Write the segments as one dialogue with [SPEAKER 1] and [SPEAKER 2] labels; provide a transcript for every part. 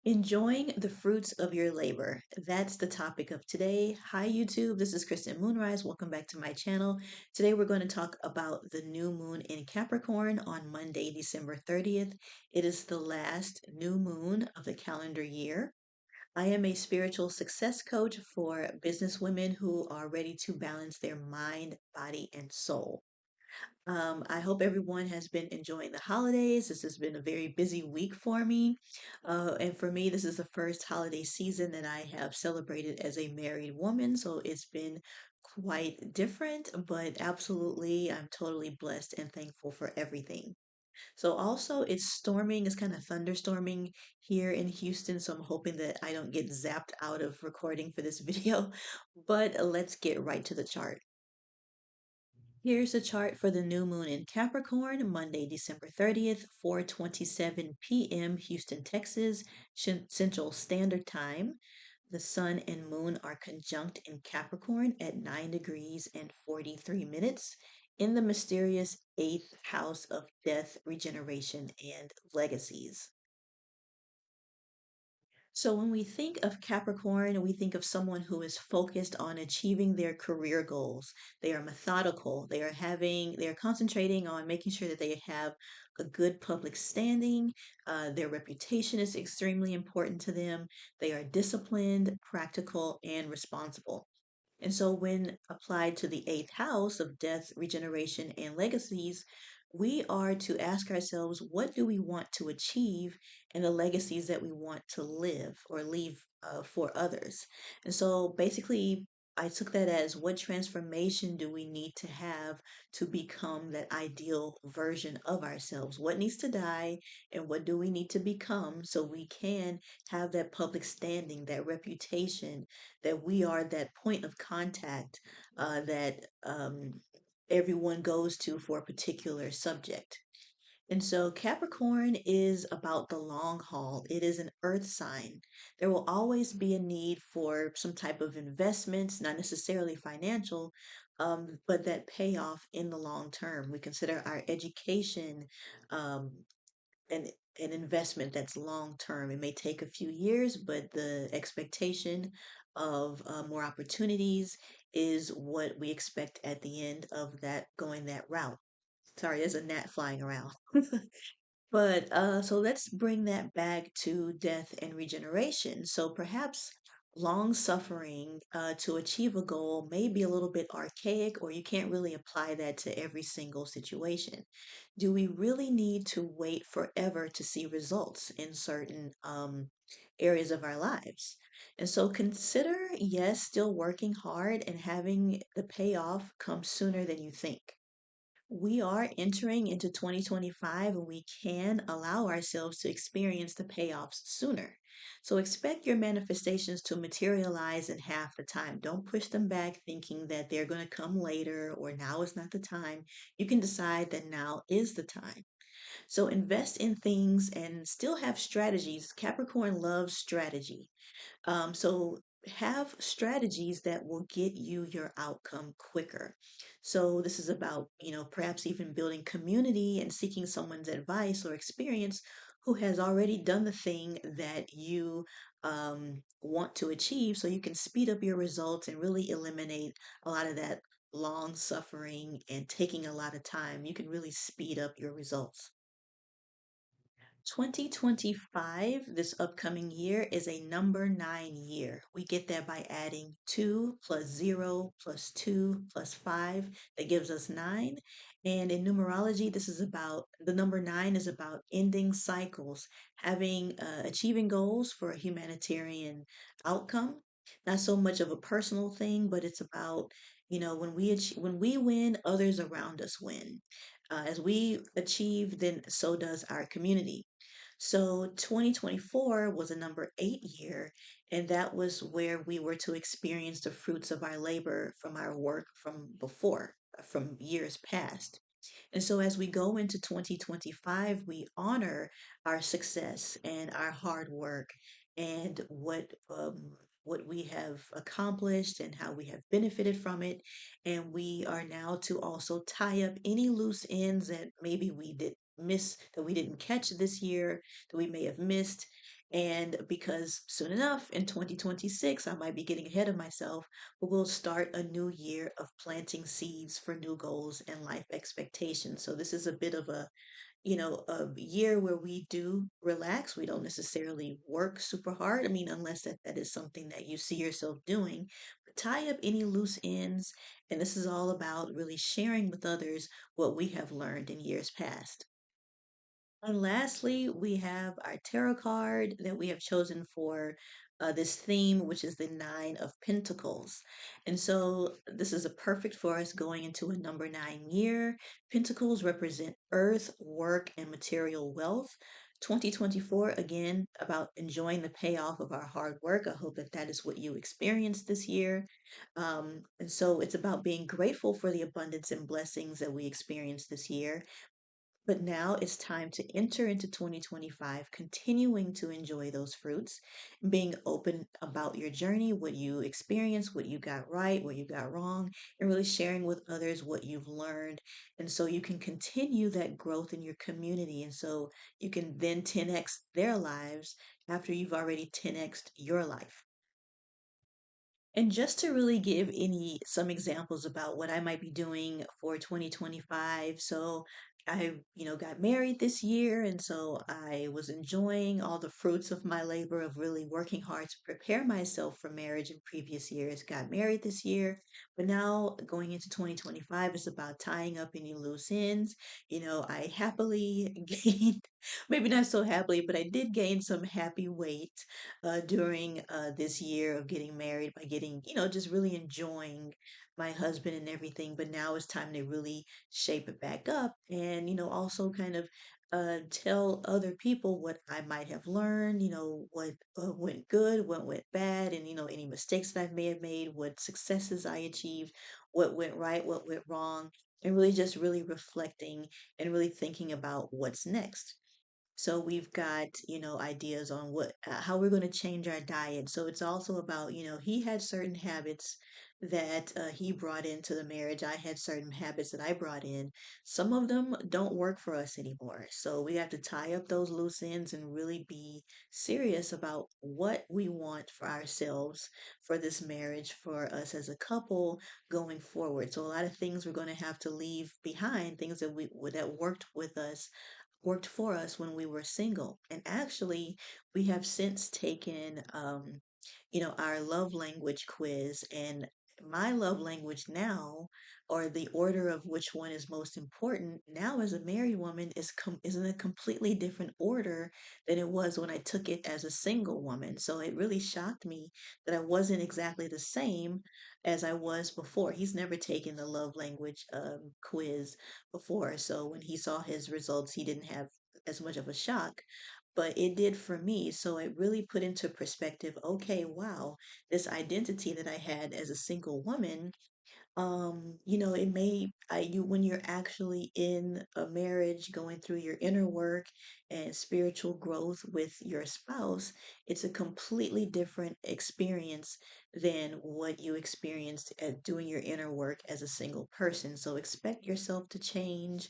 [SPEAKER 1] Enjoying the fruits of your labor. That's the topic of today. Hi, YouTube. This is Kristen Moonrise. Welcome back to my channel. Today, we're going to talk about the new moon in Capricorn on Monday, December 30th. It is the last new moon of the calendar year. I am a spiritual success coach for business women who are ready to balance their mind, body, and soul. I hope everyone has been enjoying the holidays. This has been a very busy week for me. And for me, this is the first holiday season that I have celebrated as a married woman. So it's been quite different, but absolutely, I'm totally blessed and thankful for everything. So also, it's storming, it's kind of thunderstorming here in Houston. So I'm hoping that I don't get zapped out of recording for this video. But let's get right to the chart. Here's a chart for the new moon in Capricorn, Monday, December 30th, 4:27 p.m. Houston, Texas, Central Standard Time. The sun and moon are conjunct in Capricorn at 9 degrees and 43 minutes in the mysterious eighth house of death, regeneration, and legacies. So when we think of Capricorn, we think of someone who is focused on achieving their career goals. They are methodical. They are concentrating on making sure that they have a good public standing. Their reputation is extremely important to them. They are disciplined, practical, and responsible. And so, when applied to the eighth house of death, regeneration, and legacies, we are to ask ourselves, what do we want to achieve and the legacies that we want to live or leave for others? And so, basically, I took that as what transformation do we need to have to become that ideal version of ourselves? What needs to die and what do we need to become so we can have that public standing, that reputation, that we are that point of contact that everyone goes to for a particular subject. And so Capricorn is about the long haul. It is an earth sign. There will always be a need for some type of investments, not necessarily financial, but that pay off in the long term. We consider our education um, an an investment that's long term. It may take a few years, but the expectation of more opportunities is what we expect at the end of that going that route. Sorry, there's a gnat flying around. But so let's bring that back to death and regeneration. So perhaps long suffering to achieve a goal may be a little bit archaic, or you can't really apply that to every single situation. Do we really need to wait forever to see results in certain areas of our lives? And so consider, yes, still working hard and having the payoff come sooner than you think. We are entering into 2025 and we can allow ourselves to experience the payoffs sooner. So expect your manifestations to materialize in half the time. Don't push them back thinking that they're going to come later or now is not the time. You can decide that now is the time. So invest in things and still have strategies. Capricorn loves strategy. So have strategies that will get you your outcome quicker. So this is about, perhaps even building community and seeking someone's advice or experience who has already done the thing that you want to achieve so you can speed up your results and really eliminate a lot of that long suffering and taking a lot of time. You can really speed up your results. 2025, this upcoming year, is a number nine year. We get that by adding 2 plus 0 plus 2 plus 5. That gives us 9. And in numerology, this is about the number 9 is about ending cycles, having achieving goals for a humanitarian outcome. Not so much of a personal thing, but it's about when we win, others around us win. As we achieve, then so does our community. So 2024 was a number 8 year, and that was where we were to experience the fruits of our labor from our work from before, from years past. And so as we go into 2025, we honor our success and our hard work and what we have accomplished and how we have benefited from it. And we are now to also tie up any loose ends that maybe we did miss, that we didn't catch this year, that we may have missed. And because soon enough in 2026, I might be getting ahead of myself, but we'll start a new year of planting seeds for new goals and life expectations. So this is a bit of a year where we do relax. We don't necessarily work super hard. I mean, unless that is something that you see yourself doing, but tie up any loose ends. And this is all about really sharing with others what we have learned in years past. And lastly, we have our tarot card that we have chosen for this theme, which is the Nine of Pentacles. And so this is a perfect for us going into a number nine year. Pentacles represent earth, work, and material wealth. 2024, again, about enjoying the payoff of our hard work. I hope that that is what you experienced this year. And so it's about being grateful for the abundance and blessings that we experienced this year, but now it's time to enter into 2025, continuing to enjoy those fruits, being open about your journey, what you experienced, what you got right, what you got wrong, and really sharing with others what you've learned. And so you can continue that growth in your community. And so you can then 10x their lives after you've already 10xed your life. And just to really give some examples about what I might be doing for 2025. So I got married this year, and so I was enjoying all the fruits of my labor of really working hard to prepare myself for marriage in previous years. Got married this year, but now going into 2025 is about tying up any loose ends. I happily gained, maybe not so happily, but I did gain some happy weight during this year of getting married by getting, just really enjoying my husband and everything. But now it's time to really shape it back up and, also kind of tell other people what I might have learned, what went good, what went bad, and, any mistakes that I may have made, what successes I achieved, what went right, what went wrong, and really just really reflecting and really thinking about what's next. So we've got, ideas on how we're going to change our diet. So it's also about, he had certain habits that he brought into the marriage. I had certain habits that I brought in. Some of them don't work for us anymore. So we have to tie up those loose ends and really be serious about what we want for ourselves, for this marriage, for us as a couple going forward. So a lot of things we're going to have to leave behind, things that worked for us when we were single. And actually, we have since taken, our love language quiz. And my love language now, or the order of which one is most important now as a married woman, is in a completely different order than it was when I took it as a single woman. So it really shocked me that I wasn't exactly the same as I was before. He's never taken the love language quiz before. So when he saw his results, he didn't have as much of a shock, but it did for me. So it really put into perspective, okay, wow, this identity that I had as a single woman, it may you when you're actually in a marriage going through your inner work and spiritual growth with your spouse, it's a completely different experience than what you experienced at doing your inner work as a single person. So expect yourself to change,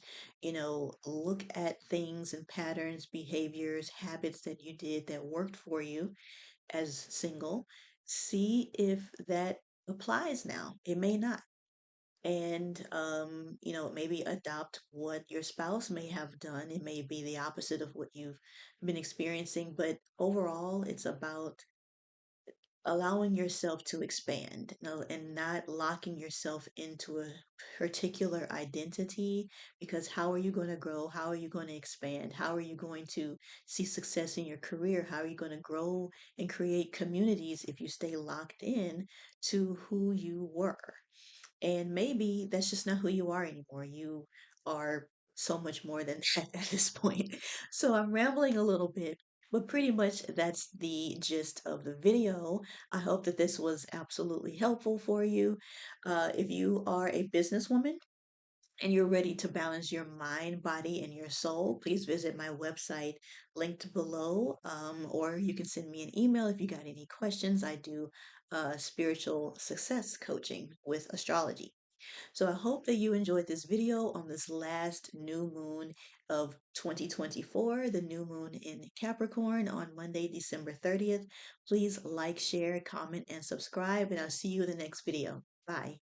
[SPEAKER 1] look at things and patterns, behaviors, habits that you did that worked for you as single. See if that applies now. It may not. And maybe adopt what your spouse may have done. It may be the opposite of what you've been experiencing, but overall it's about allowing yourself to expand, and not locking yourself into a particular identity. Because how are you going to grow? How are you going to expand? How are you going to see success in your career? How are you going to grow and create communities if you stay locked in to who you were? And maybe that's just not who you are anymore. You are so much more than that at this point. So I'm rambling a little bit, but pretty much that's the gist of the video. I hope that this was absolutely helpful for you. If you are a businesswoman and you're ready to balance your mind, body, and your soul, please visit my website linked below, or you can send me an email if you got any questions. I do spiritual success coaching with astrology. So I hope that you enjoyed this video on this last new moon of 2024, the new moon in Capricorn on Monday, December 30th. Please like, share, comment, and subscribe, and I'll see you in the next video. Bye.